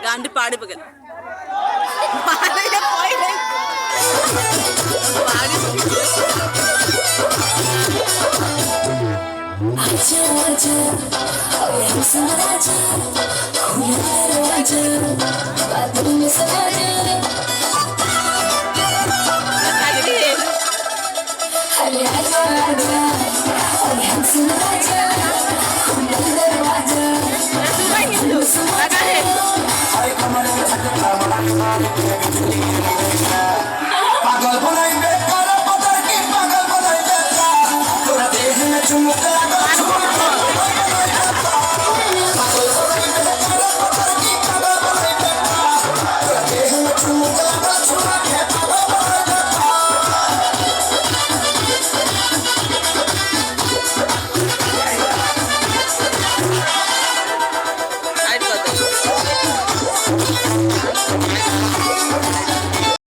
গানটি পাড়ি পকেন आजा आजा हम संग आजा खुला दरवाजा बादल में समा जा अरे आजा आजा हम संग आजा खुला दरवाजा पागल बनाई बेकार पता की पागल बनाई बेकार तोरा देह में चुमका